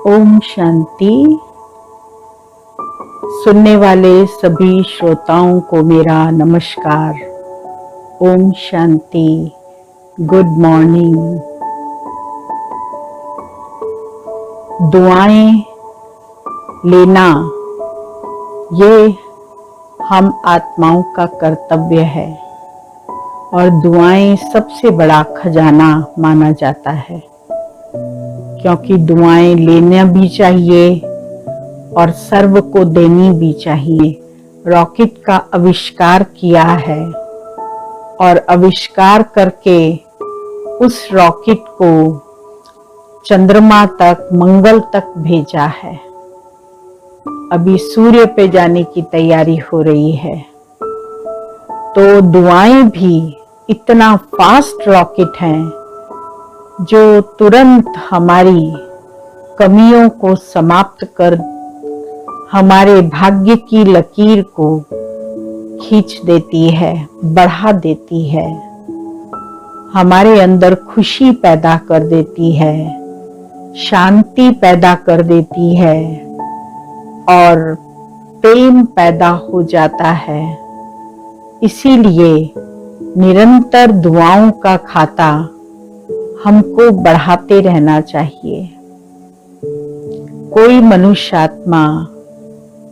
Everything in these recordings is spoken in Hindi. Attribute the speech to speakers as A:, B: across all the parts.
A: ओम शांति। सुनने वाले सभी श्रोताओं को मेरा नमस्कार। ओम शांति। Good morning. दुआएं लेना ये हम आत्माओं का कर्तव्य है और दुआएं सबसे बड़ा खजाना माना जाता है, क्योंकि दुआएं लेना भी चाहिए और सर्व को देनी भी चाहिए। रॉकेट का आविष्कार किया है और आविष्कार करके उस रॉकेट को चंद्रमा तक, मंगल तक भेजा है। अभी सूर्य पे जाने की तैयारी हो रही है। तो दुआएं भी इतना फास्ट रॉकेट हैं जो तुरंत हमारी कमियों को समाप्त कर हमारे भाग्य की लकीर को खींच देती है, बढ़ा देती है, हमारे अंदर खुशी पैदा कर देती है, शांति पैदा कर देती है और प्रेम पैदा हो जाता है। इसीलिए निरंतर दुआओं का खाता हमको बढ़ाते रहना चाहिए। कोई मनुष्य आत्मा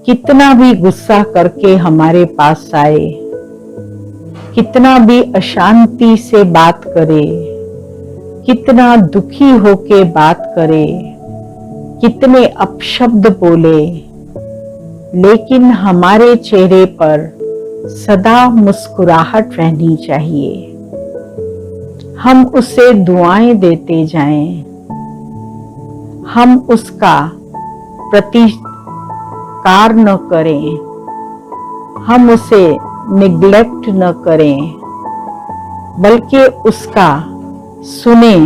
A: कितना भी गुस्सा करके हमारे पास आए, कितना भी अशांति से बात करे, कितना दुखी होके बात करे, कितने अपशब्द बोले, लेकिन हमारे चेहरे पर सदा मुस्कुराहट रहनी चाहिए। हम उसे दुआएं देते जाएं, हम उसका प्रतिकार न करें, हम उसे निग्लेक्ट न करें, बल्कि उसका सुने,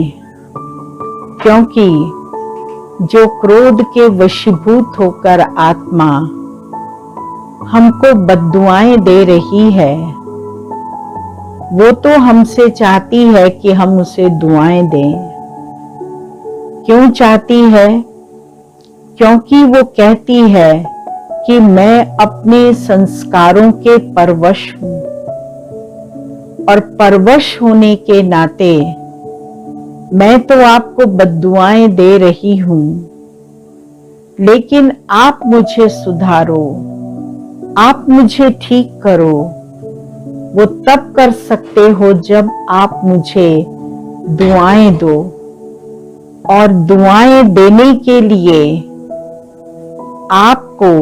A: क्योंकि जो क्रोध के वशीभूत होकर आत्मा हमको बद्दुआएं दे रही है, वो तो हमसे चाहती है कि हम उसे दुआएं दें। क्यों चाहती है? क्योंकि वो कहती है कि मैं अपने संस्कारों के परवश हूं और परवश होने के नाते मैं तो आपको बद्दुआएं दे रही हूं, लेकिन आप मुझे सुधारो, आप मुझे ठीक करो। वो तब कर सकते हो जब आप मुझे दुआएं दो, और दुआएं देने के लिए आपको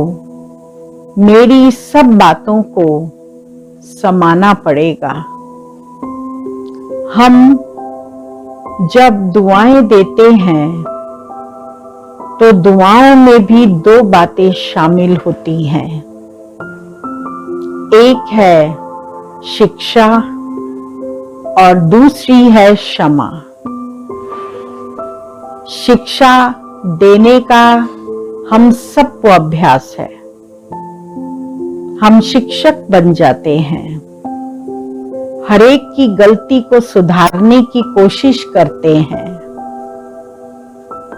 A: मेरी सब बातों को समाना पड़ेगा। हम जब दुआएं देते हैं तो दुआओं में भी दो बातें शामिल होती हैं। एक है शिक्षा और दूसरी है क्षमा। शिक्षा देने का हम सबको अभ्यास है। हम शिक्षक बन जाते हैं, हर एक की गलती को सुधारने की कोशिश करते हैं।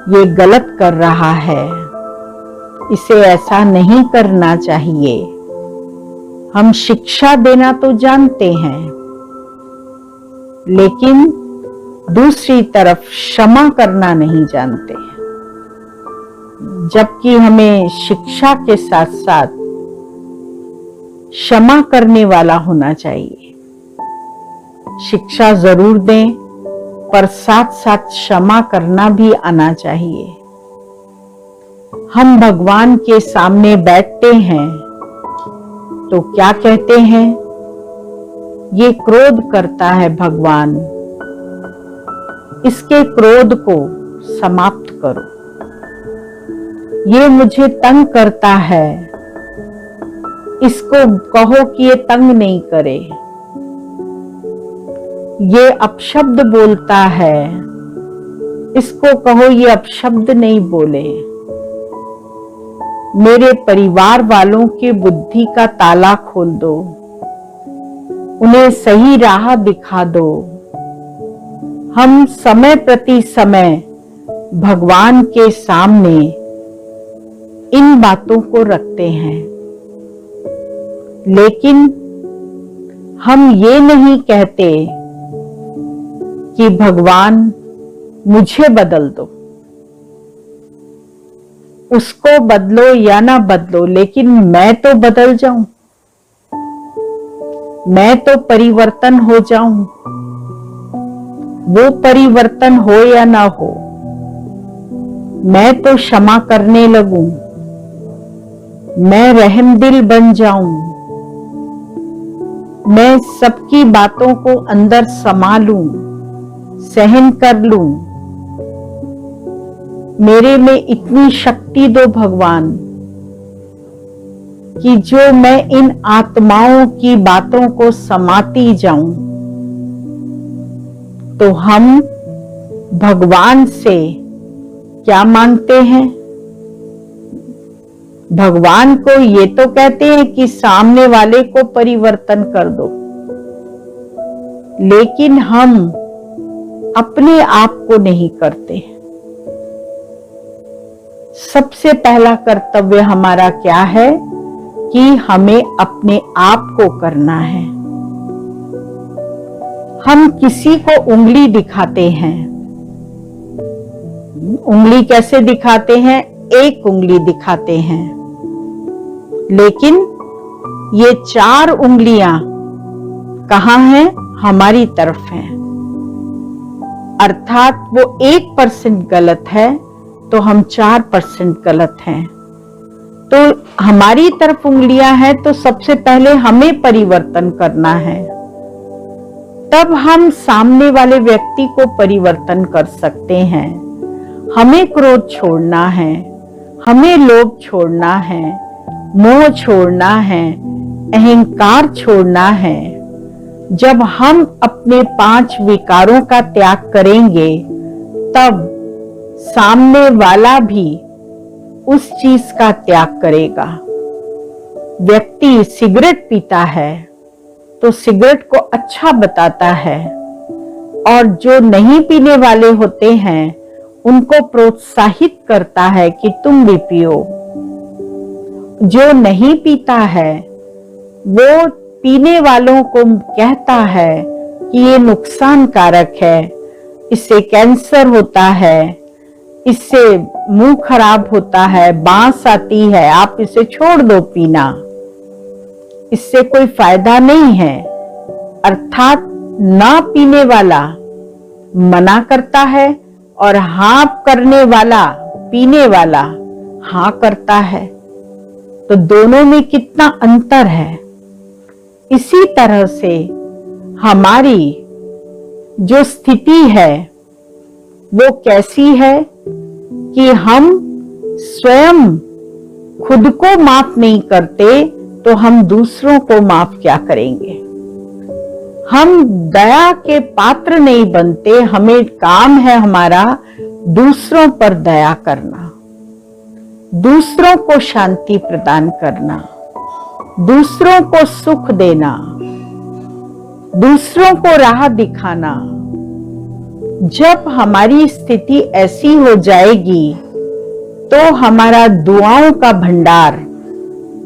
A: ये गलत कर रहा है, इसे ऐसा नहीं करना चाहिए। हम शिक्षा देना तो जानते हैं, लेकिन दूसरी तरफ क्षमा करना नहीं जानते हैं। जबकि हमें शिक्षा के साथ साथ क्षमा करने वाला होना चाहिए। शिक्षा जरूर दें, पर साथ साथ क्षमा करना भी आना चाहिए। हम भगवान के सामने बैठते हैं तो क्या कहते हैं? ये क्रोध करता है भगवान, इसके क्रोध को समाप्त करो। ये मुझे तंग करता है, इसको कहो कि ये तंग नहीं करे। ये अपशब्द बोलता है, इसको कहो ये अपशब्द नहीं बोले। मेरे परिवार वालों की बुद्धि का ताला खोल दो, उन्हें सही राह दिखा दो। हम समय प्रति समय भगवान के सामने इन बातों को रखते हैं, लेकिन हम ये नहीं कहते कि भगवान मुझे बदल दो, उसको बदलो या ना बदलो, लेकिन मैं तो बदल जाऊं, मैं तो परिवर्तन हो जाऊं। वो परिवर्तन हो या ना हो, मैं तो क्षमा करने लगूं, मैं रहमदिल बन जाऊं, मैं सबकी बातों को अंदर समा लूं, सहन कर लूं। मेरे में इतनी शक्ति दो भगवान कि जो मैं इन आत्माओं की बातों को समाती जाऊं। तो हम भगवान से क्या मांगते हैं? भगवान को ये तो कहते हैं कि सामने वाले को परिवर्तन कर दो, लेकिन हम अपने आप को नहीं करते। सबसे पहला कर्तव्य हमारा क्या है कि हमें अपने आप को करना है। हम किसी को उंगली दिखाते हैं। उंगली कैसे दिखाते हैं? एक उंगली दिखाते हैं, लेकिन ये 4 उंगलियां कहां हैं? हमारी तरफ हैं। अर्थात वो 1% गलत है तो हम 4% गलत हैं। तो हमारी तरफ उंगलियां हैं, तो सबसे पहले हमें परिवर्तन करना है, तब हम सामने वाले व्यक्ति को परिवर्तन कर सकते हैं। हमें क्रोध छोड़ना है, हमें लोभ छोड़ना है, मोह छोड़ना है, अहंकार छोड़ना है। जब हम अपने 5 विकारों का त्याग करेंगे, तब सामने वाला भी उस चीज का त्याग करेगा। व्यक्ति सिगरेट पीता है तो सिगरेट को अच्छा बताता है, और जो नहीं पीने वाले होते हैं उनको प्रोत्साहित करता है कि तुम भी पियो। जो नहीं पीता है वो पीने वालों को कहता है कि ये नुकसानकारक है, इससे कैंसर होता है, इससे मुंह खराब होता है, बांस आती है, आप इसे छोड़ दो पीना, इससे कोई फायदा नहीं है। अर्थात ना पीने वाला मना करता है और हाँ करने वाला, पीने वाला हाँ करता है। तो दोनों में कितना अंतर है। इसी तरह से हमारी जो स्थिति है वो कैसी है कि हम स्वयं खुद को माफ नहीं करते, तो हम दूसरों को माफ क्या करेंगे। हम दया के पात्र नहीं बनते। हमें काम है हमारा दूसरों पर दया करना, दूसरों को शांति प्रदान करना, दूसरों को सुख देना, दूसरों को राह दिखाना। जब हमारी स्थिति ऐसी हो जाएगी तो हमारा दुआओं का भंडार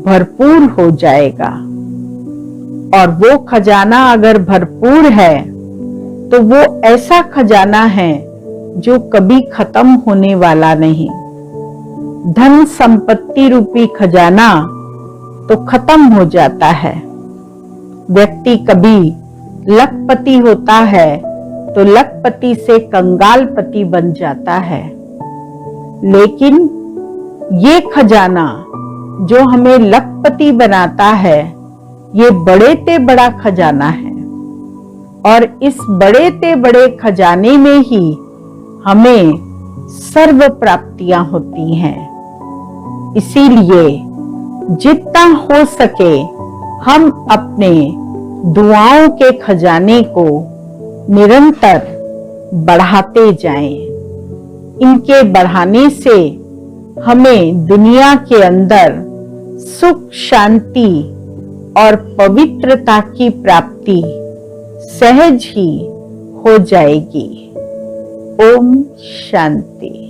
A: भरपूर हो जाएगा, और वो खजाना अगर भरपूर है तो वो ऐसा खजाना है जो कभी खत्म होने वाला नहीं। धन संपत्ति रूपी खजाना तो खत्म हो जाता है। व्यक्ति कभी लखपति होता है तो लखपति से कंगालपति बन जाता है, लेकिन ये खजाना जो हमें लखपति बनाता है, ये बड़े ते बड़ा खजाना है, और इस बड़े ते बड़े खजाने में ही हमें सर्व प्राप्तियां होती हैं। इसीलिए जितना हो सके हम अपने दुआओं के खजाने को निरंतर बढ़ाते जाएं। इनके बढ़ाने से हमें दुनिया के अंदर सुख, शांति और पवित्रता की प्राप्ति सहज ही हो जाएगी। ओम शांति।